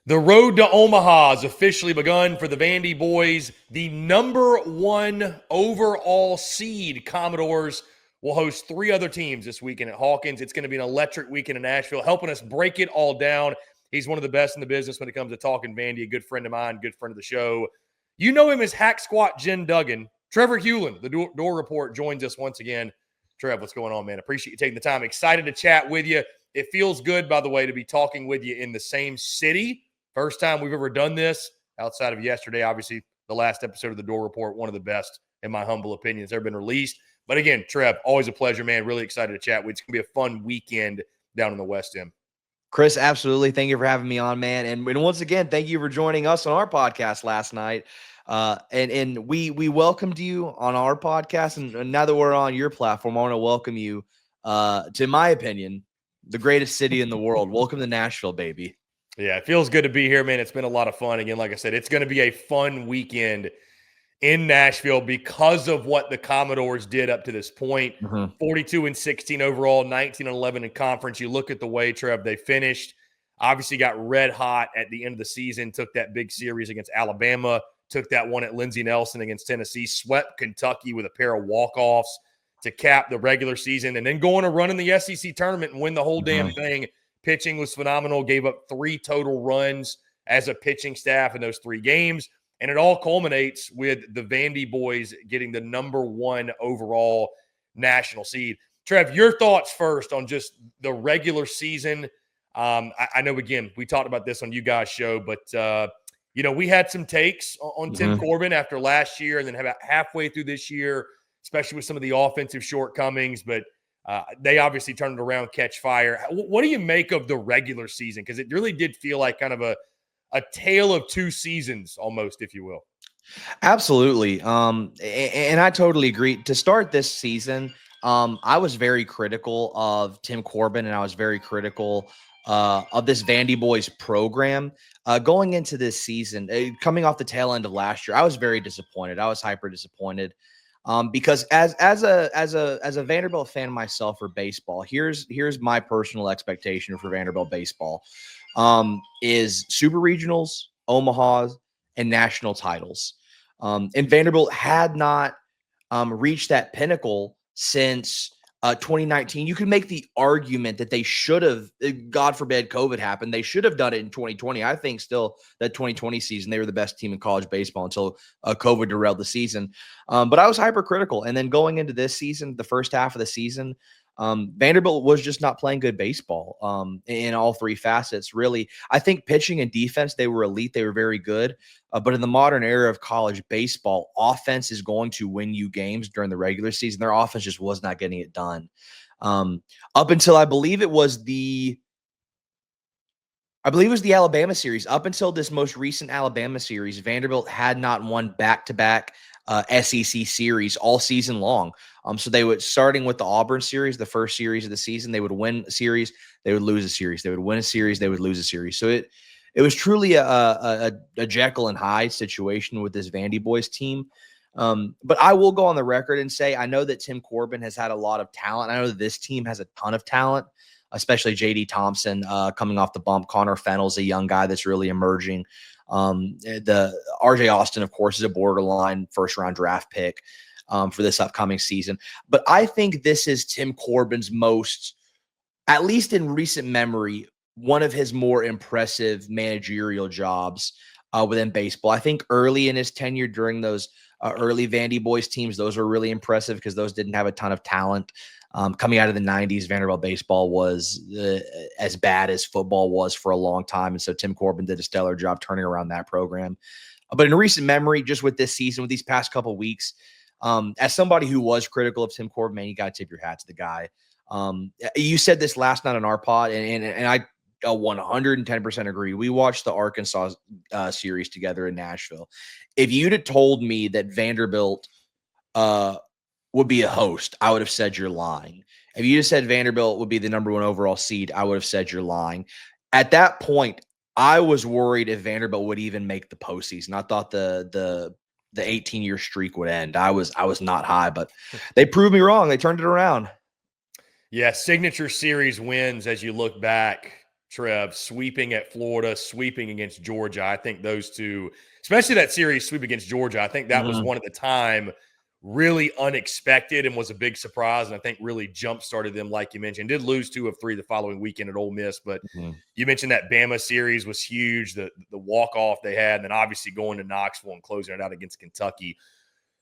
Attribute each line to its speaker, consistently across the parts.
Speaker 1: The road to Omaha has officially begun for the Vandy boys. The number one overall seed Commodores will host three other teams this weekend at Hawkins. It's going to be an electric weekend in Nashville, helping us break it all down. He's one of the best in the business when it comes to talking Vandy, a good friend of mine, good friend of the show. You know him as Hack Squat Jen Duggan. Trevor Hulan, the Dore Report, joins us once again. Trev, what's going on, man? Appreciate you taking the time. Excited to chat with you. It feels good, by the way, to be talking with you in the same city. First time we've ever done this outside of yesterday. Obviously, the last episode of the Dore Report, one of the best, in my humble opinion, that's ever been released. But again, Trev, always a pleasure, man. Really excited to chat with you. It's going to be a fun weekend down in the West End.
Speaker 2: Chris, absolutely. Thank you for having me on, man. And once again, thank you for joining us on our podcast last night. And we welcomed you on our podcast. And now that we're on your platform, I want to welcome you to, in my opinion, the greatest city in the world. Welcome to Nashville, baby.
Speaker 1: Yeah, it feels good to be here, man. It's been a lot of fun. Again, like I said, it's going to be a fun weekend in Nashville because of what the Commodores did up to this point. 42-16 overall, 19-11 in conference. You look at the way, Trev, they finished. Obviously got red hot at the end of the season, took that big series against Alabama, took that one at Lindsey Nelson against Tennessee, swept Kentucky with a pair of walk-offs to cap the regular season, and then go on a run in the SEC tournament and win the whole damn thing. Pitching was phenomenal, gave up 3 total runs as a pitching staff in those 3 games. And it all culminates with the Vandy boys getting the number 1 overall national seed. Trev, your thoughts first on just the regular season. I know, again, we talked about this on you guys' show, but, we had some takes on Tim Corbin after last year and then about halfway through this year, especially with some of the offensive shortcomings. But they obviously turned it around, catch fire. What do you make of the regular season? Because it really did feel like kind of a tale of 2 seasons almost, if you will.
Speaker 2: Absolutely. And I totally agree. To start this season, I was very critical of Tim Corbin, and I was very critical of this Vandy boys program going into this season. Coming off the tail end of last year, I was very disappointed. I was hyper disappointed. Because as a Vanderbilt fan myself for baseball, here's my personal expectation for Vanderbilt baseball is super regionals, Omahas, and national titles. And Vanderbilt had not reached that pinnacle since 2019. You could make the argument that they should have, God forbid COVID happened, they should have done it in 2020. I think still that 2020 season, they were the best team in college baseball until COVID derailed the season. But I was hypercritical. And then going into this season, the first half of the season, Vanderbilt was just not playing good baseball in all 3 facets, really. I think pitching and defense, they were elite. They were very good. But in the modern era of college baseball, offense is going to win you games during the regular season. Their offense just was not getting it done. Up until I believe it was the Alabama series. Up until this most recent Alabama series, Vanderbilt had not won back-to-back SEC series all season long. So they would, starting with the Auburn series, the first series of the season, they would win a series, they would lose a series, they would win a series, they would lose a series. So it was truly a Jekyll and Hyde situation with this Vandy boys team. But I will go on the record and say, I know that Tim Corbin has had a lot of talent. I know that this team has a ton of talent, especially J.D. Thompson coming off the bump. Connor Fennell's a young guy that's really emerging. The RJ Austin, of course, is a borderline first-round draft pick for this upcoming season. But I think this is Tim Corbin's most, at least in recent memory, one of his more impressive managerial jobs within baseball. I think early in his tenure during those early Vandy boys teams, those were really impressive because those didn't have a ton of talent. Coming out of the 90s, Vanderbilt baseball was as bad as football was for a long time. And so Tim Corbin did a stellar job turning around that program. But in recent memory, just with this season, with these past couple of weeks, as somebody who was critical of Tim Corbin, man, you got to tip your hat to the guy. You said this last night on our pod, and I 110% agree. We watched the Arkansas series together in Nashville. If you'd have told me that Vanderbilt would be a host, I would have said you're lying. If you just said Vanderbilt would be the number 1 overall seed, I would have said you're lying. At that point, I was worried if Vanderbilt would even make the postseason. I thought the 18-year streak would end. I was not high, but they proved me wrong. They turned it around.
Speaker 1: Yeah, signature series wins as you look back. Trev, sweeping at Florida, sweeping against Georgia. I think those two, especially that series sweep against Georgia, I think that was one at the time really unexpected and was a big surprise. And I think really jump-started them, like you mentioned. Did lose 2 of 3 the following weekend at Ole Miss, but you mentioned that Bama series was huge, the walk-off they had, and then obviously going to Knoxville and closing it out against Kentucky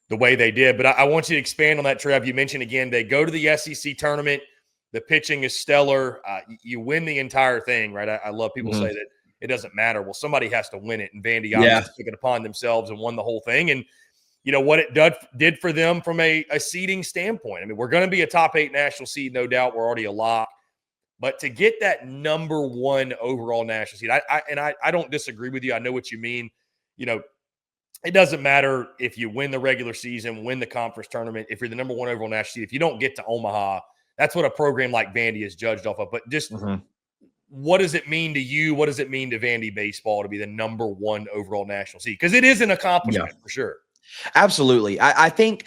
Speaker 1: the way they did. But I want you to expand on that, Trev. You mentioned, again, they go to the SEC tournament. The pitching is stellar. You win the entire thing, right? I love people say that it doesn't matter. Well, somebody has to win it, and Vandy obviously took it upon themselves and won the whole thing. And you know what it did for them from a seeding standpoint. I mean, we're going to be a top 8 national seed, no doubt. We're already a lock. But to get that number 1 overall national seed, I don't disagree with you. I know what you mean. You know, it doesn't matter if you win the regular season, win the conference tournament, if you're the number 1 overall national seed. If you don't get to Omaha, that's what a program like Vandy is judged off of. But just what does it mean to you? What does it mean to Vandy baseball to be the number 1 overall national seed? Because it is an accomplishment for sure.
Speaker 2: Absolutely. I think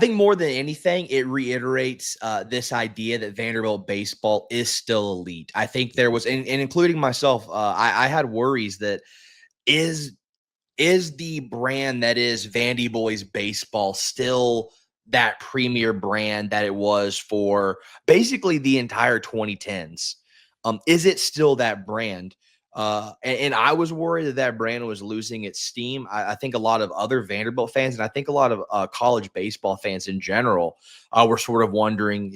Speaker 2: more than anything, it reiterates this idea that Vanderbilt baseball is still elite. I think there was, and including myself, I had worries that is the brand that is Vandy Boys baseball still that premier brand that it was for basically the entire 2010s? Is it still that brand? And I was worried that brand was losing its steam. I think a lot of other Vanderbilt fans, and I think a lot of college baseball fans in general, were sort of wondering,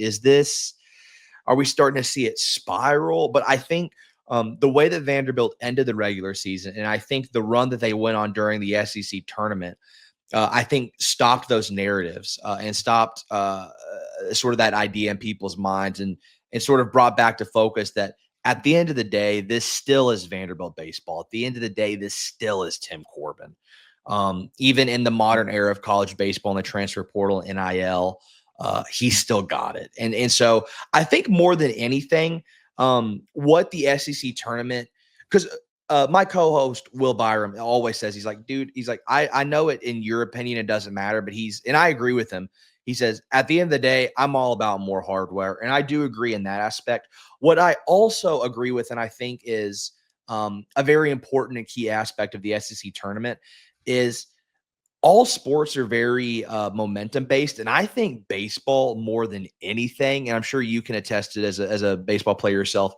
Speaker 2: are we starting to see it spiral? But I think the way that Vanderbilt ended the regular season, and I think the run that they went on during the SEC tournament, I think stopped those narratives and stopped sort of that idea in people's minds, and sort of brought back to focus that at the end of the day, this still is Vanderbilt baseball. At the end of the day, this still is Tim Corbin. Even in the modern era of college baseball and the transfer portal, NIL, he's still got it. And so I think more than anything, what the SEC tournament, because my co-host Will Byram always says, he's like, dude, he's like, I know it in your opinion, it doesn't matter, but and I agree with him. He says, at the end of the day, I'm all about more hardware. And I do agree in that aspect. What I also agree with, and I think is a very important and key aspect of the SEC tournament, is all sports are very momentum based. And I think baseball, more than anything, and I'm sure you can attest to it as a baseball player yourself,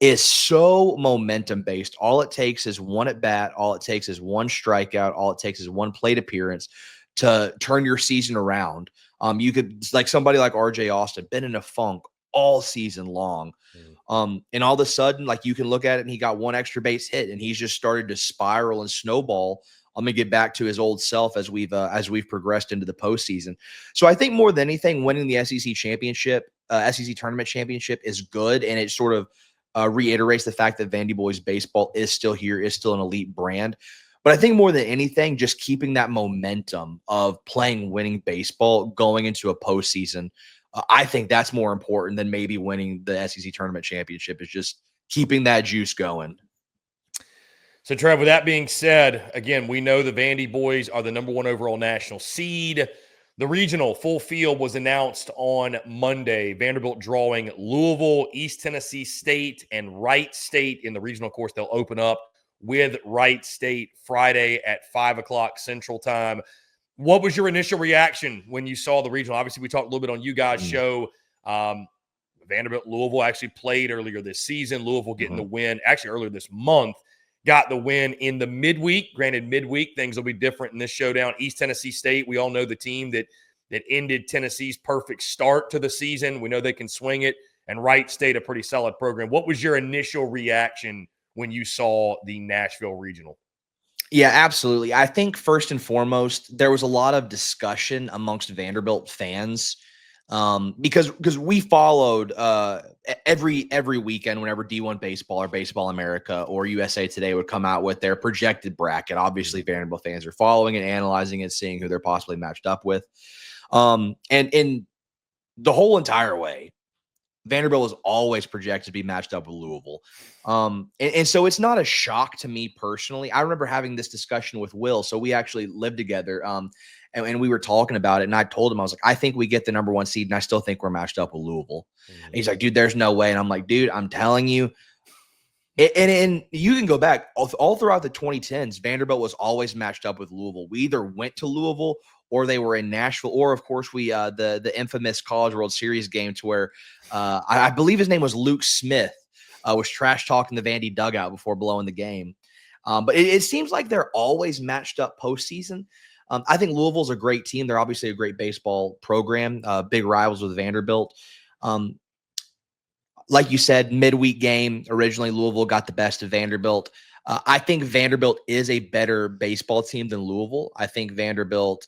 Speaker 2: is so momentum based. All it takes is one at bat. All it takes is one strikeout. All it takes is one plate appearance to turn your season around. You could, like somebody like RJ Austin, been in a funk all season long. And all of a sudden, like, you can look at it and he got one extra base hit and he's just started to spiral and snowball. I'm gonna get back to his old self as we've progressed into the postseason. So I think more than anything, winning the SEC championship, SEC tournament championship is good, and it sort of reiterates the fact that Vandy Boys baseball is still here, is still an elite brand. But I think more than anything, just keeping that momentum of playing winning baseball going into a postseason, I think that's more important than maybe winning the SEC tournament championship, is just keeping that juice going.
Speaker 1: So, Trev, with that being said, again, we know the Vandy Boys are the number 1 overall national seed. The regional full field was announced on Monday. Vanderbilt drawing Louisville, East Tennessee State, and Wright State in the regional. Of course, they'll open up with Wright State Friday at 5 o'clock Central Time. What was your initial reaction when you saw the regional? Obviously, we talked a little bit on you guys' show. Vanderbilt, Louisville actually played earlier this season. Louisville getting the win, actually earlier this month, got the win in the midweek. Granted, midweek, things will be different in this showdown. East Tennessee State, we all know the team that ended Tennessee's perfect start to the season. We know they can swing it. And Wright State, a pretty solid program. What was your initial reaction when you saw the Nashville Regional?
Speaker 2: Yeah, absolutely. I think first and foremost, there was a lot of discussion amongst Vanderbilt fans because we followed every weekend whenever D1 Baseball or Baseball America or USA Today would come out with their projected bracket. Obviously, Vanderbilt fans are following it, analyzing it, seeing who they're possibly matched up with. And in the whole entire way, Vanderbilt was always projected to be matched up with Louisville. And so it's not a shock to me personally. I remember having this discussion with Will. So we actually lived together and we were talking about it. And I told him, I was like, I think we get the number 1 seed and I still think we're matched up with Louisville. And he's like, dude, there's no way. And I'm like, dude, I'm telling you, And you can go back all throughout the 2010s. Vanderbilt was always matched up with Louisville. We either went to Louisville or they were in Nashville, or of course we the infamous College World Series game to where I believe his name was Luke Smith was trash talking the Vandy dugout before blowing the game. But it seems like they're always matched up postseason. I think Louisville's a great team. They're obviously a great baseball program, big rivals with Vanderbilt. Like you said, midweek game, originally Louisville got the best of Vanderbilt. I think Vanderbilt is a better baseball team than Louisville. I think Vanderbilt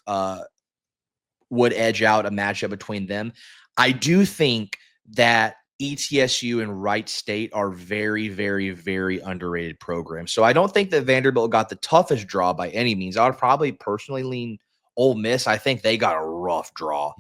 Speaker 2: would edge out a matchup between them. I do think that ETSU and Wright State are very, very, very underrated programs. So I don't think that Vanderbilt got the toughest draw by any means. I would probably personally lean Ole Miss. I think they got a rough draw.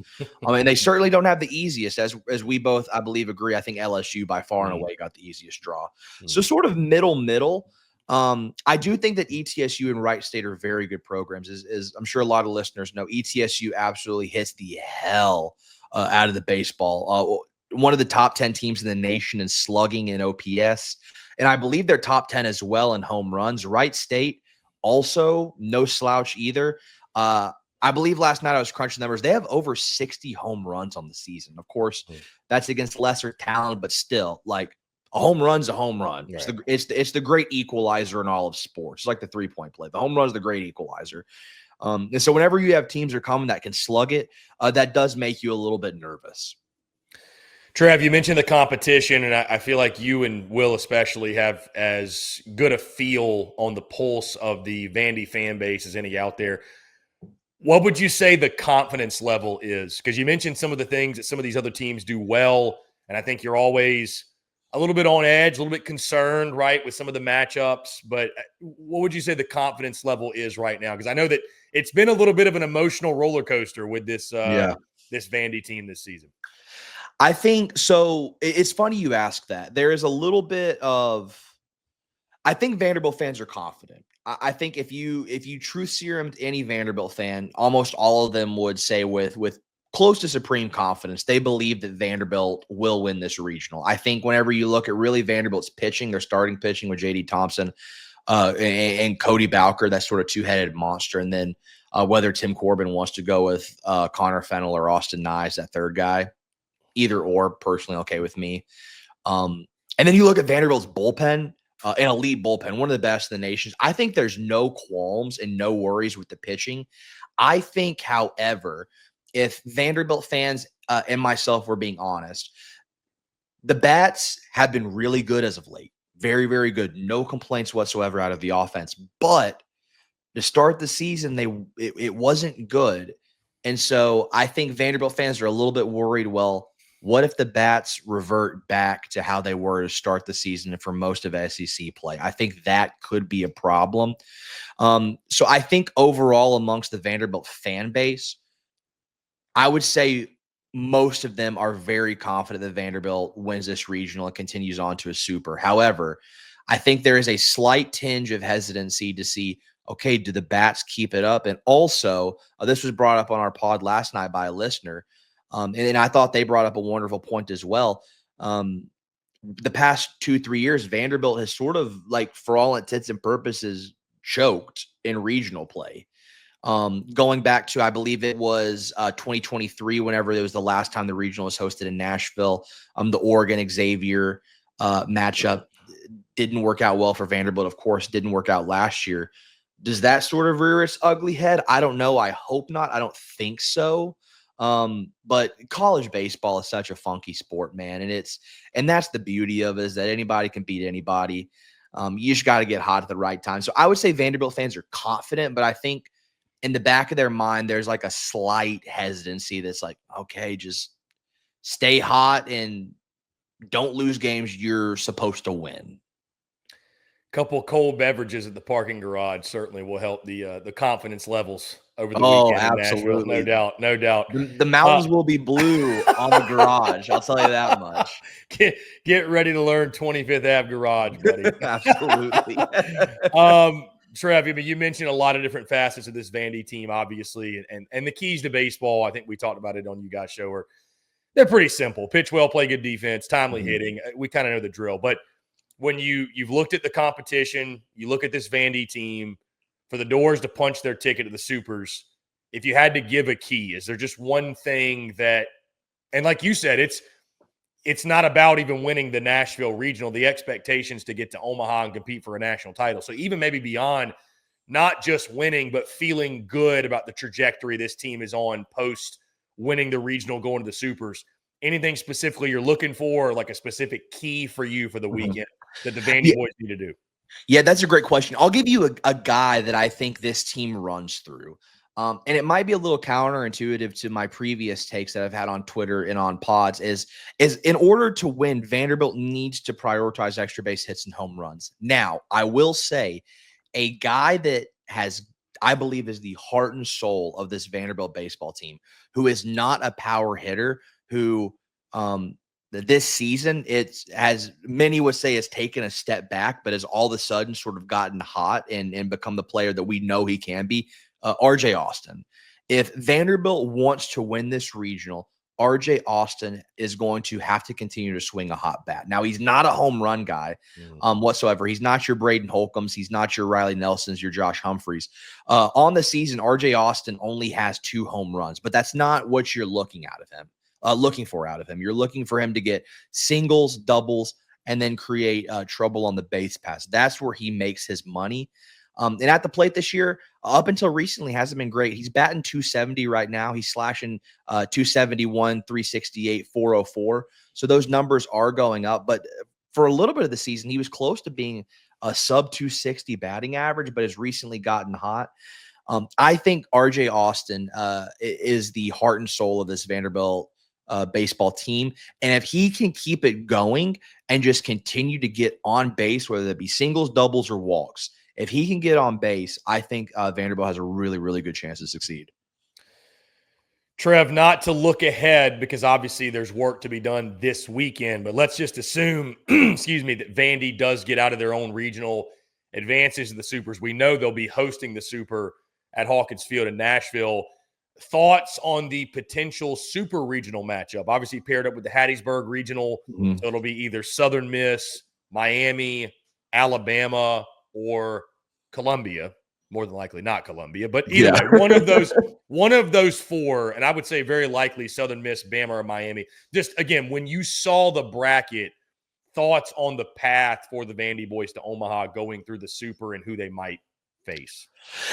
Speaker 2: I mean, they certainly don't have the easiest, as we both, I believe, agree. I think LSU by far and away got the easiest draw. So sort of middle. I do think that ETSU and Wright State are very good programs. As I'm sure a lot of listeners know, ETSU absolutely hits the hell out of the baseball. One of the top 10 teams in the nation in slugging and OPS. And I believe they're top 10 as well in home runs. Wright State also no slouch either. I believe last night I was crunching numbers. They have over 60 home runs on the season. Of course, that's against lesser talent, but still, like, a home run's a home run. Right. It's the great equalizer in all of sports. It's like the 3-point play. The home run is the great equalizer. And so whenever you have teams that are coming that can slug it, that does make you a little bit nervous.
Speaker 1: Trev, you mentioned the competition, and I feel like you and Will especially have as good a feel on the pulse of the Vandy fan base as any out there. What would you say the confidence level is? Because you mentioned some of the things that some of these other teams do well, and I think you're always a little bit on edge, a little bit concerned, right, with some of the matchups. But what would you say the confidence level is right now? Because I know that it's been a little bit of an emotional roller coaster with this this Vandy team this season.
Speaker 2: I think so. It's funny you ask that. There is a little bit of – I think Vanderbilt fans are confident. I think if you truth serum any Vanderbilt fan, almost all of them would say with close to supreme confidence, they believe that Vanderbilt will win this regional. I think whenever you look at really Vanderbilt's pitching, their starting pitching with J.D. Thompson and Cody Bowker, that sort of two-headed monster, and then whether Tim Corbin wants to go with Connor Fennell or Austin Nyes, that third guy, either or, personally okay with me. And then you look at Vanderbilt's bullpen, an elite bullpen, one of the best in the nation. I think there's no qualms and no worries with the pitching. I think, however, if Vanderbilt fans and myself were being honest, the bats have been really good as of late. Very, very good. No complaints whatsoever out of the offense. But to start the season, it wasn't good. And so I think Vanderbilt fans are a little bit worried, well, what if the bats revert back to how they were to start the season and for most of SEC play? I think that could be a problem. So I think overall amongst the Vanderbilt fan base, I would say most of them are very confident that Vanderbilt wins this regional and continues on to a super. However, I think there is a slight tinge of hesitancy to see, okay, do the bats keep it up? And also, this was brought up on our pod last night by a listener. And I thought they brought up a wonderful point as well. The past 2-3 years, Vanderbilt has sort of, like, for all intents and purposes, choked in regional play. Going back to, I believe it was 2023, whenever it was the last time the regional was hosted in Nashville. The Oregon Xavier matchup didn't work out well for Vanderbilt. Of course, didn't work out last year. Does that sort of rear its ugly head? I don't know. I hope not. I don't think so. But college baseball is such a funky sport, man. And that's the beauty of it, is that anybody can beat anybody. You just got to get hot at the right time. So I would say Vanderbilt fans are confident, but I think in the back of their mind, there's like a slight hesitancy that's like, okay, just stay hot and don't lose games you're supposed to win.
Speaker 1: Couple cold beverages at the parking garage certainly will help the confidence levels over the weekend in Nashville. No doubt, no doubt.
Speaker 2: The mountains will be blue on the garage. I'll tell you that much.
Speaker 1: Get ready to learn 25th Ave Garage, buddy.
Speaker 2: Absolutely.
Speaker 1: Trev, I mean, you mentioned a lot of different facets of this Vandy team, obviously, and the keys to baseball. I think we talked about it on you guys' show. They're pretty simple: pitch well, play good defense, timely hitting. We kind of know the drill, but when you've looked at the competition, you look at this Vandy team, for the Dores to punch their ticket to the Supers, if you had to give a key, is there just one thing that, and like you said, it's not about even winning the Nashville Regional. The expectations to get to Omaha and compete for a national title. So even maybe beyond not just winning, but feeling good about the trajectory this team is on post winning the regional, going to the Supers. Anything specifically you're looking for, like a specific key for you for the weekend that the Vandy boys need to do?
Speaker 2: Yeah, that's a great question. I'll give you a guy that I think this team runs through. And it might be a little counterintuitive to my previous takes that I've had on Twitter and on pods is in order to win, Vanderbilt needs to prioritize extra base hits and home runs. Now, I will say a guy that I believe is the heart and soul of this Vanderbilt baseball team, who is not a power hitter, who this season, it's, as many would say, has taken a step back, but has all of a sudden sort of gotten hot and become the player that we know he can be, RJ Austin. If Vanderbilt wants to win this regional, RJ Austin is going to have to continue to swing a hot bat. Now, he's not a home run guy whatsoever. He's not your Braden Holcombs. He's not your Riley Nelsons, your Josh Humphreys. On the season, RJ Austin only has 2 home runs, but that's not what you're looking for out of him. You're looking for him to get singles, doubles, and then create trouble on the base pass. That's where he makes his money. And at the plate this year, up until recently, hasn't been great. He's batting .270 right now. He's slashing .271, .368, .404. So those numbers are going up. But for a little bit of the season, he was close to being a sub .260 batting average, but has recently gotten hot. I think RJ Austin is the heart and soul of this Vanderbilt baseball team. And if he can keep it going and just continue to get on base, whether it be singles, doubles, or walks, if he can get on base, I think Vanderbilt has a really, really good chance to succeed.
Speaker 1: Trev, not to look ahead because obviously there's work to be done this weekend, but let's just assume, excuse me, that Vandy does get out of their own regional, advances to the Supers. We know they'll be hosting the Super at Hawkins Field in Nashville. Thoughts on the potential Super Regional matchup? Obviously paired up with the Hattiesburg Regional, so it'll be either Southern Miss, Miami, Alabama, or Columbia. More than likely not Columbia, but either way, one of those 4, and I would say very likely Southern Miss, Bama, or Miami. Just again, when you saw the bracket, thoughts on the path for the Vandy boys to Omaha going through the Super and who they might face.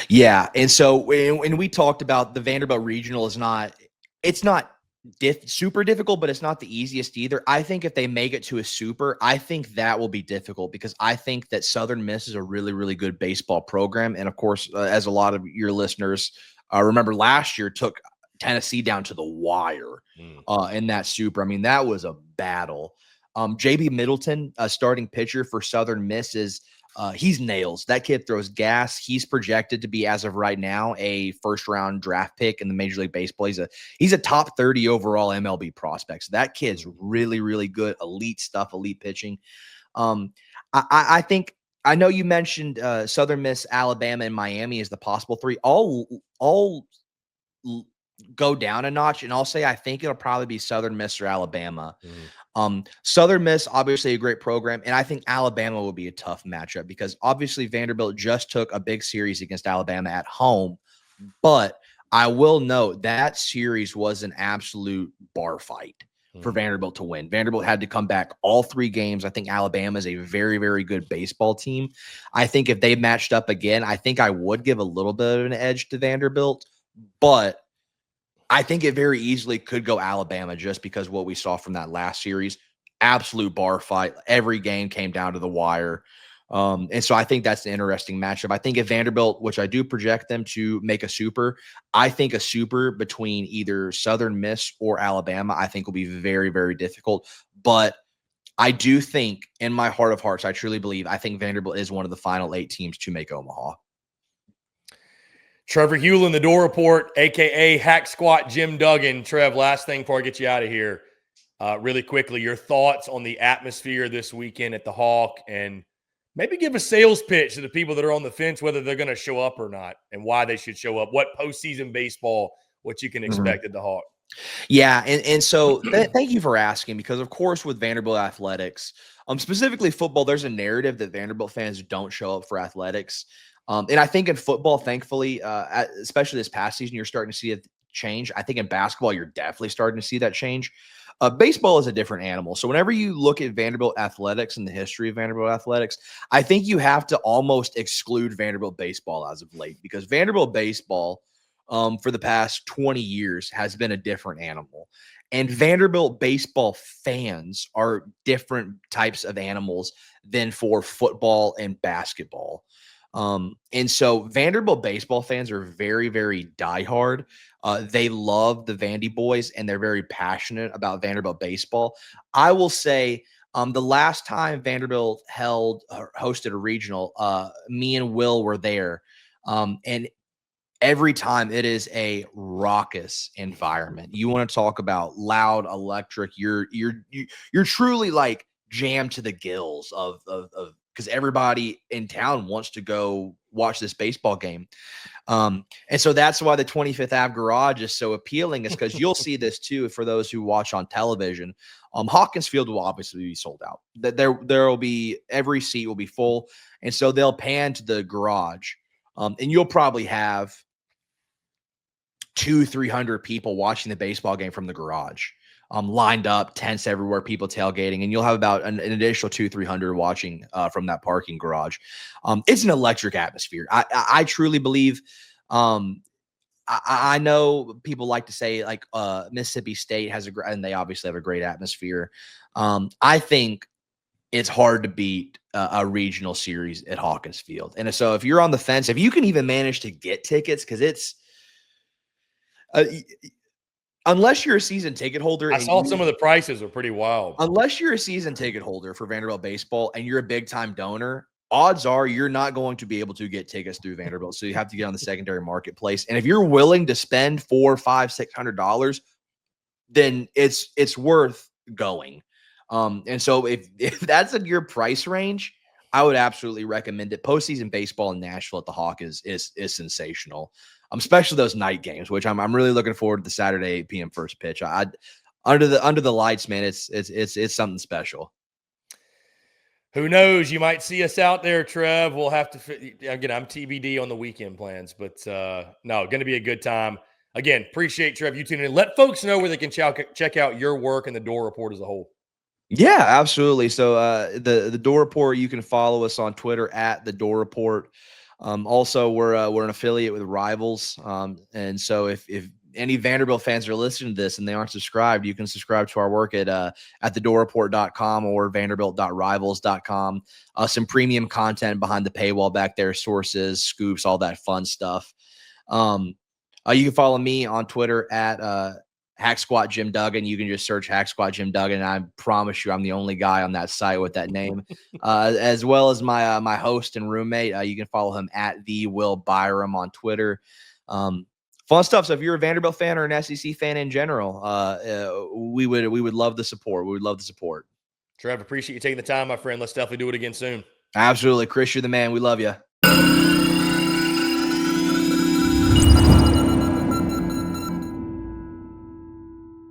Speaker 2: Yeah, and so when we talked about the Vanderbilt Regional, it's not super difficult, but it's not the easiest either. I think if they make it to a Super, I think that will be difficult because I think that Southern Miss is a really, really good baseball program. And of course, as a lot of your listeners remember, last year took Tennessee down to the wire in that Super. I mean, that was a battle. JB Middleton, a starting pitcher for Southern Miss, is he's nails. That kid throws gas. He's projected to be, as of right now, a first-round draft pick in the Major League Baseball. He's a top 30 overall MLB prospect. So that kid's really, really good. Elite stuff, elite pitching. I think I know you mentioned Southern Miss, Alabama, and Miami as the possible 3. I'll go down a notch, and I'll say I think it'll probably be Southern Miss or Alabama. Southern Miss, obviously a great program, and I think Alabama will be a tough matchup because obviously Vanderbilt just took a big series against Alabama at home, but I will note that series was an absolute bar fight for Vanderbilt to win. Vanderbilt had to come back all 3 games. I think Alabama is a very, very good baseball team. I think if they matched up again, I think I would give a little bit of an edge to Vanderbilt, but I think it very easily could go Alabama just because what we saw from that last series, absolute bar fight. Every game came down to the wire. And so I think that's an interesting matchup. I think if Vanderbilt, which I do project them to make a Super, I think a Super between either Southern Miss or Alabama, I think will be very, very difficult. But I do think in my heart of hearts, I truly believe, I think Vanderbilt is one of the final 8 teams to make Omaha.
Speaker 1: Trevor Hulan, the Dore Report, a.k.a. Hack Squat Jim Duggan. Trev, last thing before I get you out of here, really quickly, your thoughts on the atmosphere this weekend at the Hawk, and maybe give a sales pitch to the people that are on the fence, whether they're going to show up or not, and why they should show up. What postseason baseball, what you can expect at the Hawk.
Speaker 2: Yeah, and so thank you for asking, because of course with Vanderbilt athletics, specifically football, there's a narrative that Vanderbilt fans don't show up for athletics. And I think in football, thankfully, especially this past season, you're starting to see it change. I think in basketball, you're definitely starting to see that change. Baseball is a different animal. So whenever you look at Vanderbilt athletics and the history of Vanderbilt athletics, I think you have to almost exclude Vanderbilt baseball as of late, because Vanderbilt baseball for the past 20 years has been a different animal. And Vanderbilt baseball fans are different types of animals than for football and basketball. And so Vanderbilt baseball fans are very, very diehard. They love the Vandy boys and they're very passionate about Vanderbilt baseball. I will say, the last time Vanderbilt hosted a regional, me and Will were there. And every time it is a raucous environment. You want to talk about loud, electric. You're truly like jammed to the gills of because everybody in town wants to go watch this baseball game. And so that's why the 25th Ave Garage is so appealing, is because you'll see this too for those who watch on television. Hawkins Field will obviously be sold out. There will be, every seat will be full, and so they'll pan to the garage, and you'll probably have 200-300 people watching the baseball game from the garage, lined up, tents everywhere, people tailgating, and you'll have about an additional 200-300 watching from that parking garage. It's an electric atmosphere. I truly believe. I know people like to say like Mississippi State has and they obviously have a great atmosphere. I think it's hard to beat a regional series at Hawkins Field. And so if you're on the fence, if you can even manage to get tickets, because it's unless you're a season ticket holder,
Speaker 1: I saw some of the prices are pretty wild.
Speaker 2: Unless you're a season ticket holder for Vanderbilt baseball and you're a big time donor, odds are you're not going to be able to get tickets through Vanderbilt. So you have to get on the secondary marketplace. And if you're willing to spend $400, $500, $600, then it's worth going. And so if that's in your price range, I would absolutely recommend it. Postseason baseball in Nashville at the Hawk is sensational. Especially those night games, which I'm really looking forward to the Saturday 8 p.m. first pitch. Under the lights, man, it's something special.
Speaker 1: Who knows? You might see us out there, Trev. We'll have to again. I'm TBD on the weekend plans, but no, going to be a good time. Again, appreciate Trev you tuning in. Let folks know where they can check out your work and the Dore Report as a whole.
Speaker 2: Yeah, absolutely. So the Dore Report, you can follow us on Twitter at the Dore Report. Also, we're an affiliate with Rivals, and so if any Vanderbilt fans are listening to this and they aren't subscribed, you can subscribe to our work at thedoreport.com or vanderbilt.rivals.com. Some premium content behind the paywall back there, sources, scoops, all that fun stuff. You can follow me on Twitter at Hack Squat Jim Duggan. You can just search Hack Squat Jim Duggan, and I promise you I'm the only guy on that site with that name. As well as my my host and roommate. You can follow him at the Will Byram on Twitter. Fun stuff. So if you're a Vanderbilt fan or an SEC fan in general, we would love the support. We would love the support.
Speaker 1: Trev, appreciate you taking the time, my friend. Let's definitely do it again soon.
Speaker 2: Absolutely. Chris, you're the man. We love you.